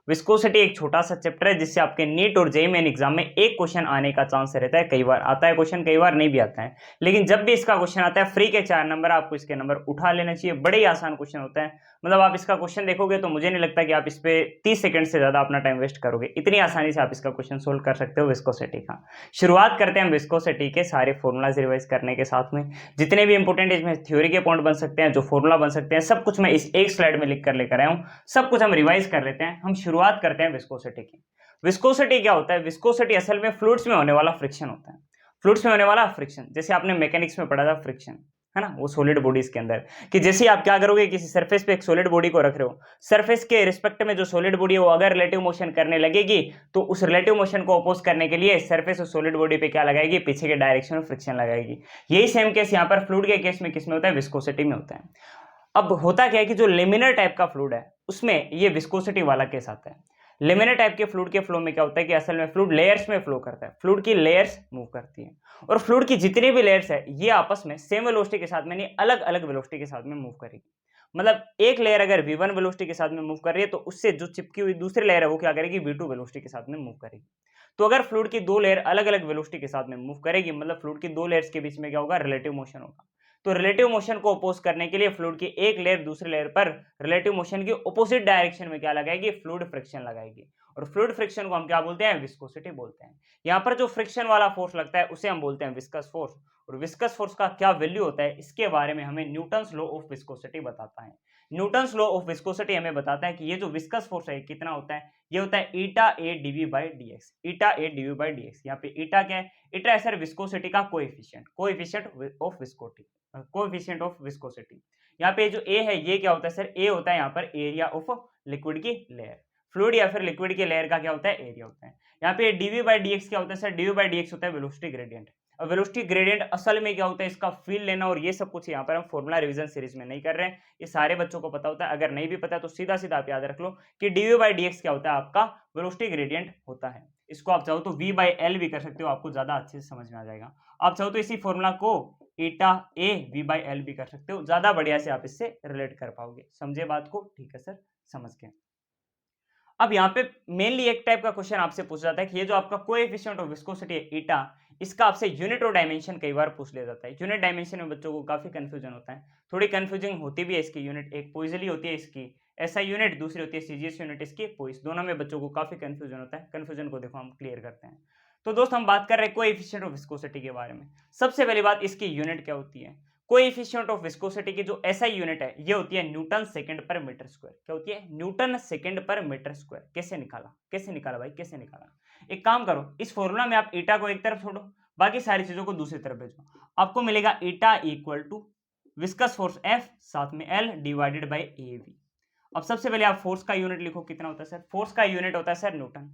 Viscosity एक छोटा सा चैप्टर है जिससे आपके नीट और जेईई मेन एग्जाम में एक क्वेश्चन आने का चांस रहता है। कई बार आता है क्वेश्चन, कई बार नहीं भी आता है, लेकिन जब भी इसका क्वेश्चन आता है फ्री के 4 नंबर आपको इसके नंबर उठा लेना चाहिए। बड़े ही आसान क्वेश्चन होता है, मतलब आप इसका क्वेश्चन देखोगे तो मुझे नहीं लगता कि आप इस पे 30 सेकंड से ज्यादा अपना टाइम वेस्ट करोगे। इतनी आसानी से आप इसका क्वेश्चन सोल्व कर सकते हो विस्कोसिटी का। शुरुआत करते हैं विस्कोसिटी के सारे फॉर्मुलाज रिवाइज करने के साथ में। जितने भी इंपोर्टेंट इसमें थ्योरी के पॉइंट बन सकते हैं, जो फॉर्मूला बन सकते हैं, सब कुछ मैं इस एक स्लाइड में लिख कर लेकर आया हूं। सब कुछ हम रिवाइज कर लेते हैं। हम शुरुआत करते हैं विस्कोसिटी की। विस्कोसिटी क्या होता है? विस्कोसिटी असल में फ्लूइड्स में होने वाला फ्रिक्शन होता है। फ्लूइड्स में होने वाला फ्रिक्शन, जैसे आपने मैकेनिक्स में पढ़ा था फ्रिक्शन, है ना, वो सॉलिड बॉडीज के अंदर, कि जैसे आप क्या करोगे, किसी सरफेस पे एक सॉलिड बॉडी को रख रहे हो, सरफेस के रिस्पेक्ट में जो सॉलिड बॉडी है वो अगर रिलेटिव मोशन करने लगेगी तो उस रिलेटिव मोशन को अपोज करने के लिए सरफेस उस सॉलिड बॉडी पे क्या लगाएगी, पीछे के डायरेक्शन में फ्रिक्शन लगाएगी। यही सेम केस यहाँ पर फ्लूइड के केस में किसमें होता है? विस्कोसिटी में होता है। अब होता क्या है कि जो लेमिनर टाइप का फ्लूइड है उसमें ये विस्कोसिटी वाला केस आता है। लेमिनर टाइप के फ्लूइड के फ्लो में क्या होता है कि असल में फ्लूइड लेयर्स में फ्लो करता है, फ्लूइड की लेयर्स मूव करती है, और फ्लूइड की जितनी भी लेयर्स है ये आपस में सेम वेलोसिटी के साथ में नहीं, अलग अलग वेलोसिटी के साथ में मूव करेगी। मतलब एक लेयर अगर v1 वेलोसिटी के साथ में मूव कर रही है तो उससे जो चिपकी हुई दूसरी लेयर है वो क्या करेगी, v2 वेलोसिटी के साथ में मूव करेगी। तो अगर फ्लूइड की दो लेयर अलग अलग वेलोसिटी के साथ में मूव करेगी, मतलब फ्लूइड की दो लेयर्स के बीच में क्या होगा, रिलेटिव मोशन होगा। तो रिलेटिव मोशन को अपोज करने के लिए फ्लूइड की एक लेयर दूसरी लेयर पर रिलेटिव मोशन की ऑपोजिट डायरेक्शन में क्या लगाएगी, फ्लूइड फ्रिक्शन लगाएगी। और फ्लूइड फ्रिक्शन को हम क्या बोलते हैं? विस्कोसिटी बोलते हैं। यहाँ पर जो फ्रिक्शन वाला फोर्स लगता है उसे हम बोलते हैं विस्कस फोर्स। और विस्कस फोर्स का क्या वैल्यू होता है इसके बारे में हमें न्यूटन्स लॉ ऑफ विस्कोसिटी बताता है। न्यूटन्स लॉ ऑफ विस्कोसिटी हमें बताता है कि ये जो विस्कस फोर्स है कितना होता है, ये होता है eta A d v by d x. Eta A d v by d x, यहाँ पे ईटा क्या है? ईटा है सर विस्कोसिटी का coefficient, coefficient of viscosity, coefficient of viscosity. यहाँ पे जो ए है ये क्या होता है सर? ए होता है यहाँ पर एरिया ऑफ लिक्विड की लेयर। फ्लूइड या फिर लिक्विड की लेयर का क्या होता है? एरिया होता है। यहाँ पे डीवी बाई डी एक्स क्या होता है sir? Dv by d x होता है वेलोसिटी ग्रेडियंट। और वेलोसिटी ग्रेडियंट असल में क्या होता है, इसका फील लेना और ये सब कुछ यहाँ पर हम फॉर्मुला रिवीजन सीरीज में नहीं कर रहे हैं, ये सारे बच्चों को पता होता है। अगर नहीं भी पता तो सीधा सीधा आप याद रख लो कि डीवी बाई डी एक्स क्या होता है, आपका वेलोसिटी ग्रेडियंट होता है। इसको आप चाहो तो वी बाई एल भी कर सकते हो, आपको ज्यादा अच्छे से समझ में आ जाएगा। आप चाहो तो इसी फॉर्मूला को ईटा ए वी बाई एल भी कर सकते हो, ज्यादा बढ़िया से आप इससे रिलेट कर पाओगे। समझे बात को? ठीक है सर, समझ गए। अब यहाँ पे मेनली एक टाइप का क्वेश्चन आपसे पूछा जाता है कि ये जो आपका कोएफिशिएंट ऑफ विस्कोसिटी है ईटा, इसका आपसे यूनिट और डायमेंशन कई बार पूछ लिया जाता है। यूनिट डायमेंशन में बच्चों को काफी कंफ्यूजन होता है, थोड़ी कंफ्यूजिंग होती भी है इसकी यूनिट। एक पोइजली होती है इसकी ऐसा यूनिट, दूसरी होती है सीजीएस यूनिट इसकी पोइस। दोनों में बच्चों को काफी कंफ्यूजन होता है। कंफ्यूजन को देखो हम क्लियर करते हैं। तो दोस्त हम बात कर रहे हैं कोएफिशिएंट ऑफ विस्कोसिटी के बारे में। सबसे पहली बात, इसकी यूनिट क्या होती है? कोएफिशिएंट ऑफ विस्कोसिटी की जो एसआई यूनिट है ये होती है न्यूटन सेकंड पर मीटर स्क्वायर। क्या होती है? न्यूटन सेकंड पर मीटर स्क्वायर। कैसे निकाला? कैसे निकाला भाई, कैसे निकाला? एक काम करो, इस फॉर्मूला में आप ईटा को एक तरफ छोड़ो, बाकी सारी चीजों को दूसरी तरफ भेजो। आपको मिलेगा eta equal to viscous force F साथ में L divided by A V. अब सबसे पहले आप फोर्स का यूनिट लिखो, कितना होता है सर? फोर्स का यूनिट होता है सर न्यूटन।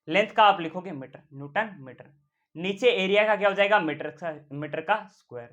लेंथ का आप लिखोगे मीटर, न्यूटन मीटर। नीचे एरिया का क्या हो जाएगा? मीटर का स्क्वायर।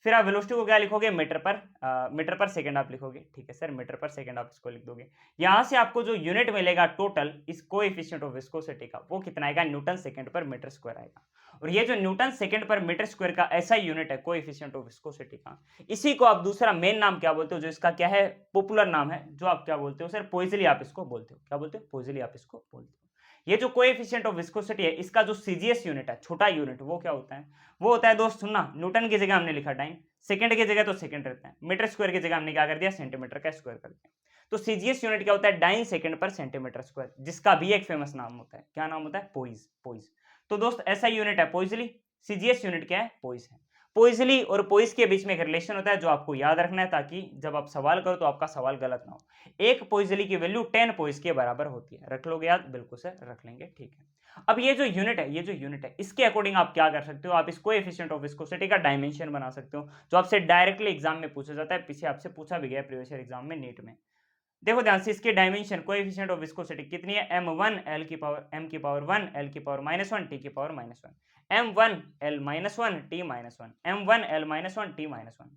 फिर आप वेलोसिटी को क्या लिखोगे? मीटर पर सेकंड आप लिखोगे। ठीक है सर, मीटर पर सेकंड आप इसको लिख दोगे। यहां से आपको जो यूनिट मिलेगा टोटल इस कोएफिशिएंट ऑफ विस्कोसिटी का, वो कितना आएगा? न्यूटन सेकंड पर मीटर स्क्वायर आएगा। और ये जो न्यूटन सेकंड पर मीटर स्क्वायर का ऐसा यूनिट है कोएफिशिएंट ऑफ विस्कोसिटी का, इसी को आप दूसरा मेन नाम क्या बोलते हो, जो इसका क्या है पॉपुलर नाम है, जो आप क्या बोलते हो सर? पोइजली आप इसको बोलते हो। क्या बोलते हो? पोइजली आप इसको बोलते हो। ये जो कोएफिशिएंट ऑफ विस्कोसिटी है इसका जो सीजीएस यूनिट है, छोटा यूनिट, वो क्या होता है? वो होता है दोस्त, सुनना, न्यूटन की जगह हमने लिखा टाइम, सेकंड की जगह तो सेकंड रहता है, मीटर स्क्वायर की जगह हमने क्या कर दिया? सेंटीमीटर का स्क्वायर कर दिया। तो सीजीएस यूनिट क्या होता है? डाइन सेकंड पर सेंटीमीटर स्क्वायर, जिसका भी एक फेमस नाम होता है। क्या नाम होता है? पोइज। पोइज। तो दोस्त ऐसा यूनिट है पोइजली। सीजीएस यूनिट क्या है? पोइज है। पोइजली और पोइज के बीच में एक रिलेशन होता है जो आपको याद रखना है, ताकि जब आप सवाल करो तो आपका सवाल गलत ना हो। एक पोइजली की वैल्यू 10 पोइज के बराबर होती है। रख लोगे याद? बिल्कुल से रख लेंगे। ठीक है, अब ये जो यूनिट है, ये जो यूनिट है, इसके अकॉर्डिंग आप क्या कर सकते हो? आप इस कोएफिशिएंट ऑफ विस्कोसिटी का डायमेंशन बना सकते हो, जो आपसे डायरेक्टली एग्जाम में पूछा जाता है। पीछे आपसे पूछा भी गया प्रीवियस ईयर एग्जाम में, नीट में। देखो ध्यान से, इसके डायमेंशन कोएफिशिएंट ऑफ विस्कोसिटी कितनी है? m1 l की पावर m की पावर 1 l की पावर -1 t की power -1, m1 l -1 t -1, m1 l -1 t -1।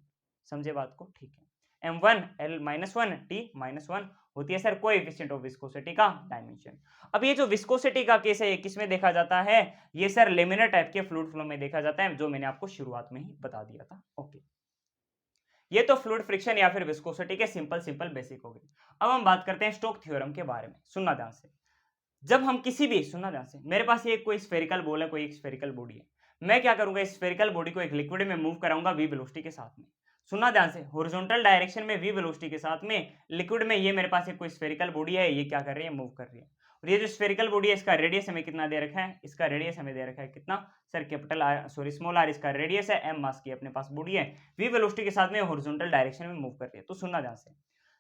समझे बात को? ठीक है, m1 l -1 t -1 होती है सर कोएफिशिएंट ऑफ विस्कोसिटी का डायमेंशन। अब ये जो विस्कोसिटी का केस है ये किसमें देखा जाता है? ये सर लेमिनर टाइप के फ्लूइड फ्लो में देखा जाता है, जो मैंने आपको शुरुआत में ही बता दिया था। ओके, ये तो फ्लूइड फ्रिक्शन या फिर विस्कोसिटी के सिंपल सिंपल बेसिक हो गए। अब हम बात करते हैं स्टोक्स थ्योरम के बारे में। सुनना ध्यान से, जब हम किसी भी, सुनना ध्यान से, मेरे पास ये कोई स्फेरिकल बॉल है, कोई एक स्फेरिकल बॉडी है, मैं क्या करूंगा, इस स्फेरिकल बॉडी को एक लिक्विड में मूव कराऊंगा वी वेलोसिटी के साथ में। सुनना ध्यान से, हॉरिजॉन्टल डायरेक्शन में वी वेलोसिटी के साथ में लिक्विड में, ये मेरे पास एक कोई स्फेरिकल बॉडी है, ये क्या कर रही है, मूव कर रही है। और ये जो स्फेरिकल बॉडी है, इसका रेडियस हमें कितना दे रखा है, इसका रेडियस हमें दे रखा है कितना sir, capital R, sorry small R इसका रेडियस है, एम मास की अपने पास बॉडी है, वी वेलोसिटी के साथ में हॉरिजॉन्टल डायरेक्शन में मूव कर रही है। तो सुनना ध्यान से,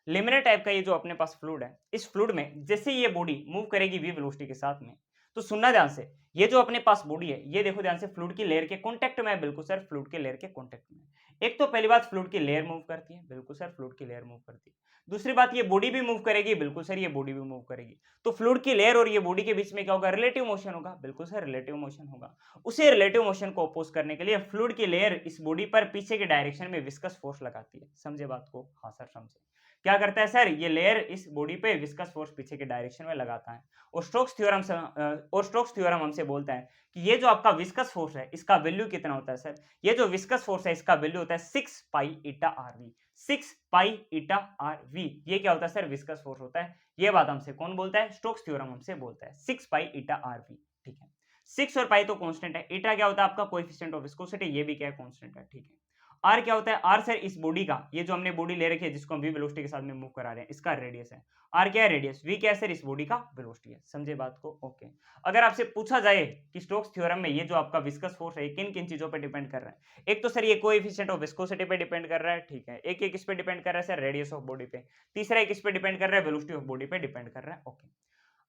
लेमिनर टाइप का ये जो अपने पास फ्लूइड है, इस फ्लूइड में जैसे ये बॉडी मूव करेगी वी वेलोसिटी के साथ में, तो सुनना ध्यान से, ये जो अपने पास बॉडी है, ये देखो ध्यान से, फ्लूइड की लेयर के कांटेक्ट में है, बिल्कुल सर फ्लूइड के लेयर के कांटेक्ट में। एक तो पहली बात, फ्लूइड की लेयर मूव करती है, बिल्कुल सर फ्लूइड की लेयर मूव करती है। दूसरी बात, ये बॉडी भी मूव करेगी, बिल्कुल सर ये बॉडी भी मूव करेगी। तो फ्लूइड की लेयर और ये बॉडी के बीच में क्या होगा, रिलेटिव मोशन होगा, बिल्कुल सर रिलेटिव मोशन होगा। उसे रिलेटिव मोशन को अपोज करने के लिए फ्लूइड की लेयर इस बॉडी पर पीछे के डायरेक्शन में विस्कस फोर्स लगाती है। समझे बात को? हाँ सर समझे। क्या करता है सर, ये लेयर इस बॉडी पे विस्कस फोर्स पीछे के डायरेक्शन में लगाता है। और स्टोक्स थ्योरम हमसे बोलता है कि ये जो आपका विस्कस फोर्स है, इसका वैल्यू कितना होता है सर, ये जो विस्कस फोर्स है, इसका वैल्यू होता है 6 पाई ईटा आरवी। 6 पाई ईटा आरवी, ये क्या होता है सर, विस्कस फोर्स होता है। ये बात हमसे कौन बोलता है, स्टोक्स थ्योरम हमसे बोलता है, 6 पाई ईटा आरवी। ठीक है, 6 और पाई तो कांस्टेंट है, ईटा क्या होता है आपका कोएफिशिएंट ऑफ विस्कोसिटी, ये भी क्या है, कांस्टेंट है। ठीक है, आर क्या होता है, आर सर इस बॉडी का, ये जो हमने बॉडी ले रखी है जिसको हम वी वेलोसिटी के साथ में मूव करा रहे हैं, इसका रेडियस है। आर क्या है, रेडियस। वी क्या है सर, इस बॉडी का वेलोसिटी है। समझे बात को? ओके। अगर आपसे पूछा जाए कि स्टोक्स थ्योरम में ये जो आपका विस्कस फोर्स है, किन किन चीजों पर डिपेंड कर रहा है, एक तो सर ये कोएफिशिएंट ऑफ विस्कोसिटी पे डिपेंड कर रहा है, ठीक है, एक किस पे डिपेंड कर रहा है सर, रेडियस ऑफ बॉडी पे। तीसरा एक किस पे डिपेंड कर रहा है, वेलोसिटी ऑफ बॉडी पे डिपेंड कर रहा है। ओके,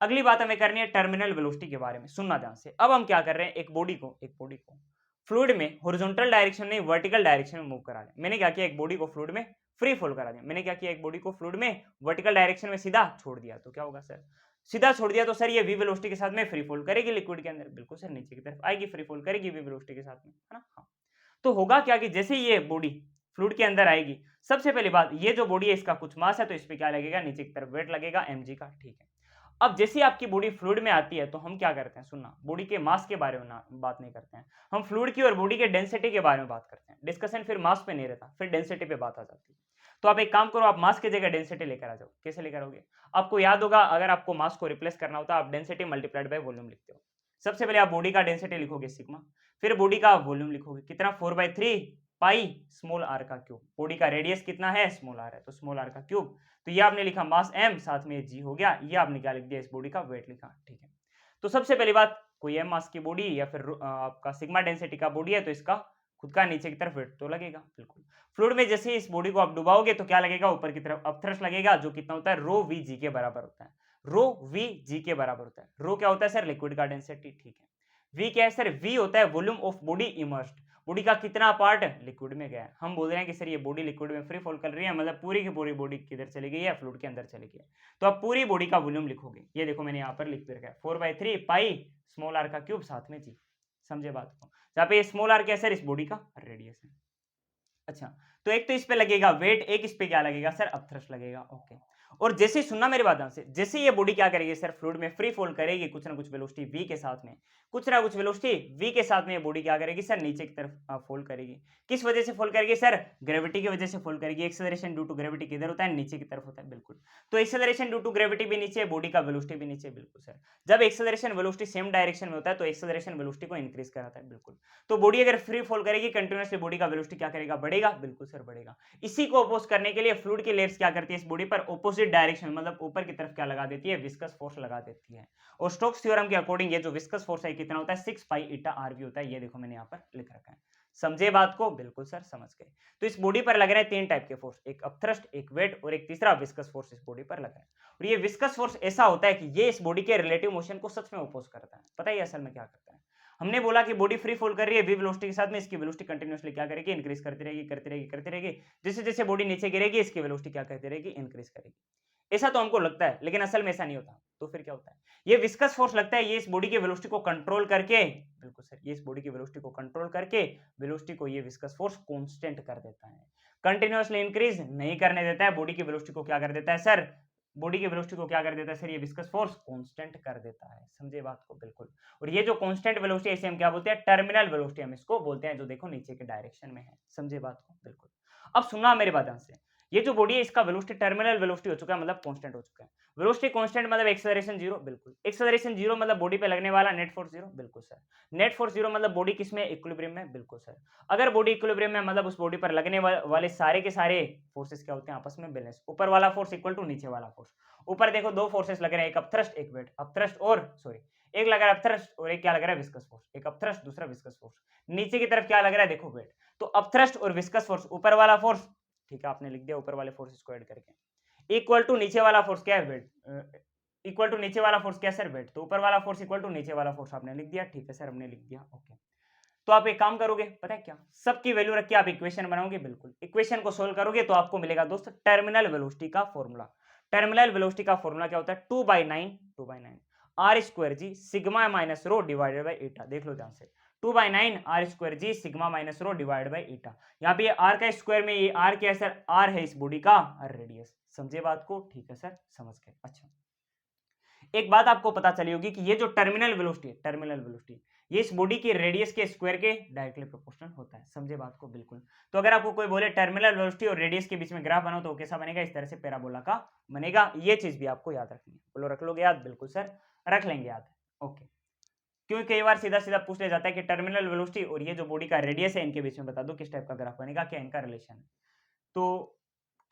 अगली बात हमें करनी है टर्मिनल वेलोसिटी के बारे में। सुनना ध्यान से, अब हम क्या कर रहे हैं, एक बॉडी को फ्लूइड में हॉरिजॉन्टल डायरेक्शन नहीं वर्टिकल डायरेक्शन में मूव करा दें। मैंने क्या किया, एक बॉडी को फ्लूइड में फ्री फॉल करा दिया। मैंने क्या किया, एक बॉडी को फ्लूइड में वर्टिकल डायरेक्शन में सीधा छोड़ दिया, तो क्या होगा सर, सीधा छोड़ दिया तो सर ये वी वेलोसिटी के साथ में फ्री फॉल करेगी लिक्विड के अंदर, बिल्कुल सर नीचे की तरफ आएगी, फ्री फॉल करेगी वी वेलोसिटी के साथ में, है ना। हाँ, तो होगा क्या कि जैसे ये बॉडी फ्लूइड के अंदर आएगी, सबसे पहली बात, ये जो बॉडी है इसका कुछ मास है, तो इस पे क्या लगेगा, नीचे की तरफ वेट लगेगा mg का। ठीक है, अब जैसे आपकी बॉडी फ्लूइड में आती है तो हम क्या करते हैं, सुनना, बॉडी के मास के बारे में बात नहीं करते हैं, हम फ्लूइड की और बॉडी के डेंसिटी के बारे में बात करते हैं। डिस्कशन फिर मास पे नहीं रहता, फिर डेंसिटी पे बात आ जाती है। तो आप एक काम करो, आप मास की जगह डेंसिटी लेकर आ जाओ। कैसे लेकर आओगे, आपको याद होगा, अगर आपको मास को रिप्लेस करना होता है, आप डेंसिटी मल्टीप्लाइड बाय वॉल्यूम लिखते हो। सबसे पहले आप बॉडी का डेंसिटी लिखोगे सिग्मा, फिर बॉडी का वॉल्यूम लिखोगे कितना, 4/3 पाई स्मॉल आर का क्यूब। बॉडी का रेडियस कितना है, स्मॉल आर है, तो स्मॉल आर का क्यूब। तो ये आपने लिखा मास m, साथ में g हो गया, ये आपने क्या लिख दिया, इस बॉडी का वेट लिखा। ठीक है, तो सबसे पहली बात, कोई m मास की बॉडी या फिर आपका सिग्मा डेंसिटी का बॉडी है, तो इसका खुद का नीचे की तरफ वेट तो लगेगा, बिल्कुल। फ्लूइड में जैसे इस बॉडी को आप डुबाओगे तो क्या लगेगा, ऊपर की तरफ अपथ्रस्ट लगेगा, जो कितना होता है, रो वी जी के बराबर होता है। रो वी जी के बराबर होता है। रो क्या होता है सर, लिक्विड का डेंसिटी। ठीक है, वी क्या है सर, वी होता है volume of body immersed, body का कितना पार्ट लिक्विड में गया है। हम बोल रहे हैं कि सर ये बॉडी लिक्विड में फ्री फॉल कर रही है, मतलब पूरी की पूरी बॉडी किधर चली गई है, फ्लूइड के अंदर चली गई है। तो आप पूरी बॉडी का वॉल्यूम लिखोगे, ये देखो मैंने यहाँ पर लिख के रखा है, 4/3 पाई स्मॉल आर का क्यूब, साथ में जी। समझे बात को? जहाँ पे स्मॉल आर क्या है सर, इस बॉडी का रेडियस है। अच्छा, तो एक तो इस पे लगेगा वेट, एक इस पे क्या लगेगा सर, अपथ्रस्ट लगेगा। ओके, और जैसे सुनना मेरी बात ध्यान से, जैसे ये बॉडी क्या करेगी सर, फ्लूइड में फ्री फॉल करेगी कुछ ना कुछ वेलोसिटी v के साथ में, कुछ ना कुछ वेलोसिटी v के साथ में ये बॉडी क्या करेगी सर, नीचे की तरफ फॉल करेगी। किस वजह से फॉल करेगी सर, ग्रेविटी की वजह से फॉल करेगी। एक्सेलरेशन ड्यू टू ग्रेविटी किधर होता है, नीचे की तरफ होता है, बिल्कुल। तो एक्सेलरेशन ड्यू टू ग्रेविटी भी नीचे, बॉडी का वेलोसिटी भी नीचे, बिल्कुल सर। जब एक्सेलरेशन वेलोसिटी सेम डायरेक्शन में होता है तो एक्सेलरेशन वेलोसिटी को इंक्रीज कराता है, बिल्कुल। तो बॉडी अगर फ्री फॉल करेगी कंटिन्यूअसली, बॉडी का वेलोसिटी क्या करेगा, बढ़ेगा, बिल्कुल सर बढ़ेगा। इसी को अपोज करने के लिए फ्लूइड की लेयर्स क्या करती है, इस बॉडी पर ऑपोजिट डायरेक्शन, मतलब ऊपर की तरफ क्या लगा देती है, विस्कस फोर्स लगा देती है। और स्टोक्स थ्योरम के अकॉर्डिंग ये जो विस्कस फोर्स है कितना होता है, 6 पाई ईटा आरवी होता है। ये देखो मैंने यहाँ पर लिख रखा है। समझे बात को? बिल्कुल सर समझ गए। तो इस बॉडी पर लग रहे हैं 3 टाइप के फोर्स, एक अपथ्रस्ट, एक वेट और एक तीसरा विस्कस फोर्स इस बॉडी पर लग रहा है। और ये विस्कस फोर्स ऐसा होता है कि ये इस बॉडी के रिलेटिव मोशन को सच में अपोज करता है। पता है असल में क्या करता है, हमने बोला कि बॉडी फ्री फॉल कर रही है वी वेलोसिटी के साथ में, इसकी वेलोसिटी कंटिन्यूअसली क्या करेगी, इंक्रीज करती रहेगी, करती रहेगी, करती रहेगी। जैसे जैसे बॉडी नीचे गिरेगी, इसकी वेलोसिटी क्या करती रहेगी, इंक्रीज करेगी। ऐसा तो हमको लगता है, लेकिन असल में ऐसा नहीं होता। तो फिर क्या होता है, ये विस्कस फोर्स लगता है, ये इस बॉडी की वेलोसिटी को कंट्रोल करके, बिल्कुल सर, ये इस बॉडी की वेलोसिटी को कंट्रोल करके वेलोसिटी को ये विस्कस फोर्स कांस्टेंट कर देता है, कंटिन्यूअसली इंक्रीज नहीं करने देता है। बॉडी की वेलोसिटी को क्या कर देता है सर, बॉडी की वेलोसिटी को क्या कर देता है सर, ये विस्कस फोर्स कांस्टेंट कर देता है। समझे बात को? बिल्कुल। और ये जो कांस्टेंट वेलोसिटी, इसे हम क्या बोलते हैं, टर्मिनल वेलोसिटी हम इसको बोलते हैं, जो देखो नीचे के डायरेक्शन में है। समझे बात को? बिल्कुल। अब सुनना मेरी बात ध्यान से, ये जो बॉडी है इसका वेलोसिटी टर्मिनल वेलोसिटी हो चुका है, मतलब कांस्टेंट हो चुका है। वेलोसिटी कांस्टेंट मतलब एक्सेलरेशन जीरो, बिल्कुल। एक्सेलरेशन जीरो मतलब बॉडी पे लगने वाला नेट फोर्स जीरो, बिल्कुल सर। नेट फोर्स जीरो मतलब बॉडी किसमें, इक्विलिब्रियम में, बिल्कुल सर। अगर बॉडी इक्विलिब्रियम में मतलब उस बॉडी पर लगने वाले सारे के सारे फोर्सेस क्या होते हैं, आपस में बैलेंस। ऊपर वाला फोर्स इक्वल टू नीचे वाला फोर्स। ऊपर देखो दो फोर्सेस लग रहे हैं, एक अपथ्रस्ट एक वेट, अपथ्रस्ट और सॉरी एक लग रहा है अपथ्रस्ट और एक क्या लग रहा है, विस्कस फोर्स। एक अपथ्रस्ट दूसरा विस्कस फोर्स। नीचे की तरफ क्या लग रहा है, देखो वेट। तो अपथ्रस्ट और विस्कस फोर्स, ऊपर वाला फोर्स, ठीक है आपने लिख दिया ऊपर वाले फोर्सेस को ऐड करके, इक्वल टू नीचे वाला फोर्स क्या है, वेट। इक्वल टू नीचे वाला फोर्स क्या सर, वेट। तो ऊपर वाला फोर्स इक्वल टू नीचे वाला फोर्स आपने लिख दिया, ठीक है सर हमने लिख दिया, ओके। तो आप एक काम करोगे, पता है क्या, सबकी वैल्यू रख के आप इक्वेशन बनाओगे, बिल्कुल। इक्वेशन को सोल्व करोगे तो आपको मिलेगा दोस्त टर्मिनल वेलोसिटी का फॉर्मूला। टर्मिनल वेलोसिटी का फॉर्मूला क्या होता है, 2/9 r square g sigma minus rho divided by eta. देख लो ध्यान से, 2/9 r square g sigma minus rho divided by eta. यहाँ पे आर का स्क्वायर में ये आर क्या है सर, आर है इस बॉडी का रेडियस। समझे बात को, ठीक है सर समझ गए। अच्छा, एक बात आपको पता चली होगी कि ये जो टर्मिनल वेलोसिटी है, टर्मिनल वेलोसिटी ये इस बॉडी के रेडियस के स्क्वायर के डायरेक्टली प्रोपोर्शनल होता है। समझे बात को, बिल्कुल। तो अगर आपको कोई बोले टर्मिनल वेलोसिटी और रेडियस के बीच में ग्राफ बनाओ तो कैसा बनेगा, इस तरह से पैराबोला का बनेगा। ये चीज भी आपको याद रखनी है। बोलो रख लोगे याद, बिल्कुल सर रख लेंगे याद, ओके। क्योंकि कई बार सीधा सीधा पूछ लिया जाता है कि टर्मिनल वेलोसिटी और ये जो बॉडी का रेडियस है इनके बीच में बता दो किस टाइप का ग्राफ बनेगा, क्या इनका रिलेशन है। तो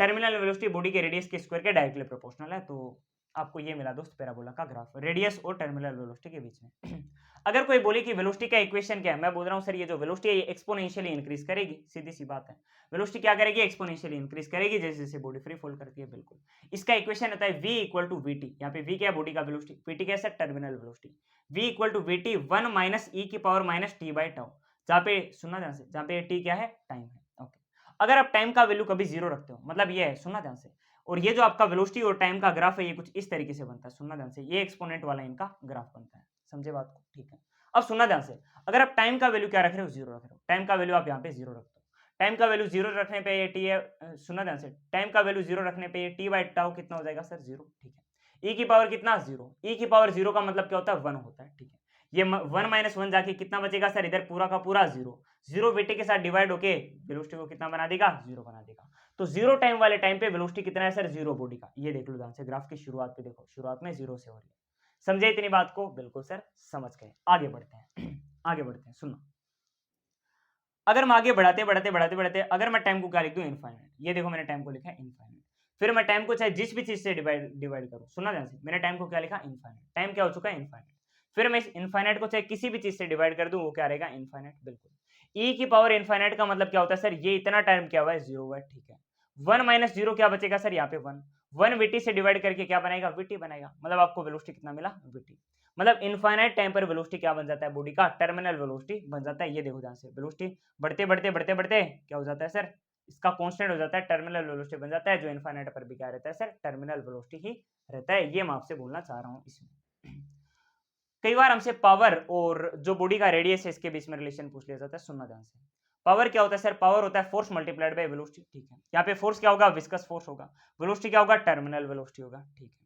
टर्मिनल वेलोसिटी बॉडी के रेडियस के स्क्वायर के डायरेक्टली प्रोपोर्शनल है। तो आपको ये मिला दोस्त पैराबोला का ग्राफ रेडियस और टर्मिनल वेलोसिटी के बीच में। अगर कोई बोले कि वेलोसिटी का इक्वेशन क्या है, मैं बोल रहा हूँ सर ये जो वेलोसिटी है ये एक्सपोनेंशियली इंक्रीज करेगी, सीधी सी बात है। वेलोसिटी क्या करेगी, एक्सपोनेंशियली इंक्रीज करेगी जैसे जैसे बॉडी फ्री फॉल करती है, बिल्कुल। इसका इक्वेशन होता है v इक्वल टू वीटी। यहाँ पे v क्या है, बॉडी का वेलोसिटी, pt क्या है terminal velocity. v equal to vt 1 minus e की power minus t by tau. जहाँ पे सुनना ध्यान से, जहाँ पे t क्या है, टाइम है, ओके। अगर आप टाइम का वैल्यू कभी जीरो रखते हो, मतलब ये है, सुनना ध्यान से, और ये जो आपका वेलोसिटी और टाइम का ग्राफ है ये कुछ इस तरीके से बनता है, सुनना ध्यान से, ये एक्सपोनेंट वाला इनका ग्राफ बनता है। समझे बात को, ठीक है। अब सुनना ध्यान से, अगर आप टाइम का वैल्यू क्या रख रहे हो, जीरो रख रहे हो, टाइम का वैल्यू आप यहाँ पे जीरो रखते हो। टाइम का वैल्यू जीरो रखने पे ये टी है, सुनना ध्यान से, टाइम का वैल्यू जीरो रखने पे ये टी बाई टाउ कितना हो जाएगा सर, जीरो, ठीक है। ई की पावर कितना, जीरो। ई की पावर जीरो का मतलब क्या होता है, वन होता है, ठीक है। ये 1 माइनस 1 जाके कितना बचेगा सर, इधर पूरा का पूरा जीरो। जीरो बेटे के साथ डिवाइड होके वेलोसिटी को कितना बना देगा, जीरो बना देगा। तो जीरो टाइम वाले टाइम पे वेलोसिटी कितना है सर, जीरो बॉडी का। ये देख लो ध्यान से, ग्राफ की शुरुआत पे देखो, शुरुआत में जीरो से हो रही है। समझे इतनी बात को, बिल्कुल सर समझ गए। आगे बढ़ते हैं आगे बढ़ते हैं, सुनो। अगर मैं आगे बढ़ाते अगर मैं टाइम को क्या लिख दूं, इनफाइनाइट। ये देखो मैंने टाइम को लिखा है इनफाइनाइट। फिर मैं टाइम को चाहे जिस भी चीज से डिवाइड करूं, सुना ध्यान से, मैंने टाइम को क्या लिखा, इनफाइनाइट। टाइम क्या हो चुका है, इनफाइनाइट। फिर मैं इस इनफाइनाइट को चाहे किसी भी चीज से डिवाइड कर दूं, वो क्या रहेगा, इनफाइनाइट, बिल्कुल। ई की पावर इनफाइनाइट का मतलब क्या होता है सर, ये इतना टाइम क्या हुआ है, जीरो हुआ है, ठीक है। 1 माइनस जीरो क्या बचेगा सर, यहाँ पे 1। 1 वीटी से डिवाइड करके क्या बनेगा, वीटी बनेगा। मतलब आपको वेलोसिटी कितना मिला, वीटी। मतलब इनफाइनाइट टाइम पर वेलोसिटी क्या बन जाता है, बॉडी का टर्मिनल वेलोसिटी बन जाता है। ये देखो ध्यान से, वेलोसिटी बढ़ते क्या हो जाता है सर, इसका कांस्टेंट हो जाता है, टर्मिनल वेलोसिटी बन जाता है, जो इनफाइनाइट पर भी क्या रहता है सर, टर्मिनल वेलोसिटी ही रहता है। ये मैं आपसे बोलना चाह रहा हूँ इसमें। कई बार हमसे पावर और जो बॉडी का रेडियस है इसके बीच में रिलेशन पूछ लिया जाता है, सुनना ध्यान से। पावर क्या होता है सर, पावर होता है फोर्स मल्टीप्लाइड बाय वेलोसिटी, ठीक है। यहाँ पे फोर्स क्या होगा, विस्कस फोर्स होगा। वेलोसिटी क्या होगा, टर्मिनल वेलोसिटी होगा, ठीक है।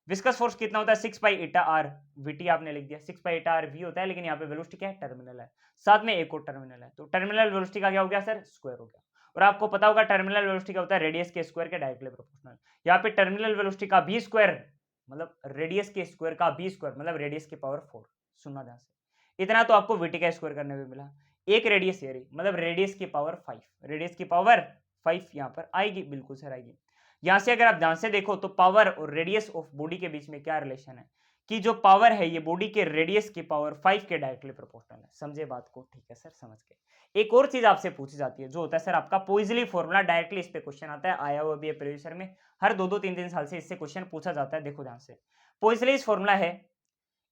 विस्कस फोर्स कितना होता है, 6 पाई एटा आर। वीटी आपने लिख दिया, 6 पाई एटा आर वी होता है, लेकिन यहाँ पे वेलोसिटी क्या है, टर्मिनल है। साथ में एक और टर्मिनल है, तो टर्मिनल वेलोसिटी का क्या हो गया सर, स्क्वायर हो गया। और आपको पता होगा टर्मिनल वेलोसिटी क्या होता है, रेडियस के स्क्वायर के डायरेक्टली प्रोपोर्शनल। यहाँ पे टर्मिनल वेलोसिटी का बी स्क्वायर मतलब रेडियस के स्क्वायर का बी स्क्वायर मतलब रेडियस की पावर 4। सुनना ध्यान से, इतना तो आपको वीटी का स्क्वायर करने में मिला। एक रेडियस एरिया मतलब रेडियस की पावर 5, रेडियस की पावर 5 यहाँ पर आएगी, बिल्कुल सर आएगी। यहां से अगर आप ध्यान से देखो तो पावर और रेडियस ऑफ बॉडी के बीच में क्या रिलेशन है, कि जो पावर है ये बॉडी के रेडियस की पावर 5 के डायरेक्टली प्रोपोर्शनल है। समझे बात को, ठीक है सर समझ गए। एक और चीज आपसे पूछी जाती है जो होता है सर आपका पोइजली फॉर्मूला, डायरेक्टली इस पे क्वेश्चन आता है, आया हुआ भी है प्रीवियस ईयर में, हर 2-2 3-3 साल से इससे क्वेश्चन पूछा जाता है। देखो ध्यान से, पोइजली फॉर्मूला है,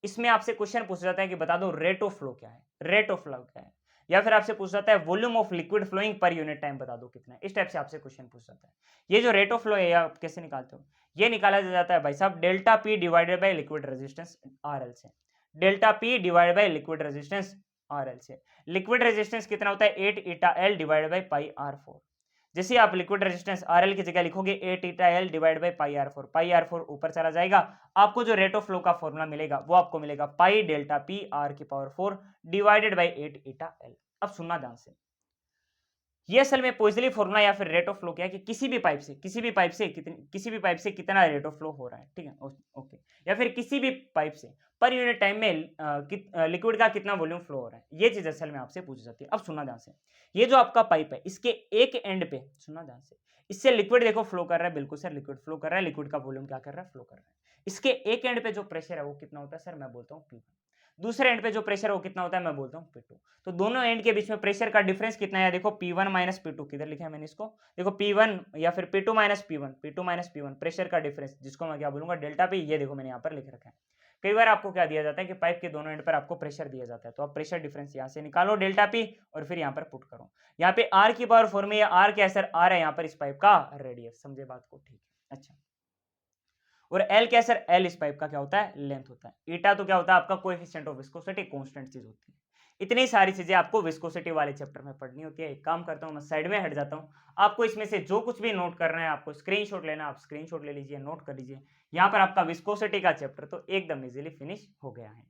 इसमें आपसे क्वेश्चन पूछा जाता है कि बता दो रेट ऑफ फ्लो क्या है, रेट ऑफ फ्लो क्या है, या फिर आपसे पूछा जाता है volume of liquid flowing per unit time बता दो कितना है। इस टाइप से आपसे क्वेश्चन पूछा जाता है। ये जो रेट ऑफ फ्लो है आप कैसे निकालते हो, ये निकाला जाता है भाई साहब delta P divided by liquid resistance RL से। Delta P divided by liquid resistance RL से। लिक्विड रेजिस्टेंस कितना होता है, 8 eta L divided by pi are 4। जैसे आप लिक्विड रेजिस्टेंस आरएल की जगह लिखोगे 8 eta L divide by pi are 4, pi are 4 ऊपर चला जाएगा, आपको जो रेट ऑफ फ्लो का फॉर्मूला मिलेगा वो आपको मिलेगा पाई डेल्टा पी आर की power 4 divided by 8 eta L. अब सुनना ध्यान से, ये असल में पॉइजनली फॉर्मूला या फिर रेट ऑफ फ्लो क्या है कि किसी भी पाइप से कितना रेट ऑफ फ्लो हो रहा है, ठीक है, ओके, या फिर किसी भी पाइप से पर यूनिट टाइम में लिक्विड का कितना वॉल्यूम फ्लो हो रहा है, ये चीज असल में आपसे पूछी जाती है। अब सुनना ध्यान से, ये जो आपका पाइप है इसके एक एंड पे, सुनना ध्यान से, इससे लिक्विड देखो फ्लो कर रहा है, बिल्कुल सर लिक्विड फ्लो कर रहा है, लिक्विड का वॉल्यूम क्या कर रहा है, फ्लो कर रहा है। इसके एक एंड पे जो प्रेशर है वो कितना होता है सर, मैं बोलता हूँ P1। दूसरे एंड पे जो प्रेशर है वो कितना होता है, मैं बोलता हूँ P2। तो दोनों एंड के बीच में प्रेशर का डिफरेंस कितना है, देखो P1 माइनस P2, किधर लिखा है मैंने इसको, देखो P1 या फिर P2 माइनस P1 प्रेशर का डिफरेंस, जिसको मैं क्या बोलूंगा, डेल्टा P। ये देखो मैंने यहाँ पर लिख रखा है। कई बार आपको क्या दिया जाता है कि पाइप के दोनों एंड पर आपको प्रेशर दिया जाता है, तो आप प्रेशर डिफरेंस यहाँ से निकालो डेल्टा P और फिर यहाँ पर पुट करो। यहाँ पे R की पावर 4 में ये R क्या है सर, R है यहाँ पर इस पाइप का रेडियस, समझे बात को, ठीक है। अच्छा, और L क्या है सर, L इस पाइप का क्या होता है, लेंथ होता है। ईटा तो क्या होता है आपका कोएफिशिएंट ऑफ विस्कोसिटी, कांस्टेंट चीज होती है। इतनी सारी चीजें आपको विस्कोसिटी वाले चैप्टर में पढ़नी होती है। एक काम करता हूं, मैं साइड में हट जाता हूं, आपको इसमें से जो कुछ भी नोट करना है, आपको स्क्रीनशॉट लेना, आप स्क्रीनशॉट ले लीजिए, नोट कर लीजिए। यहाँ पर आपका विस्कोसिटी का चैप्टर तो एकदम इजीली फिनिश हो गया है।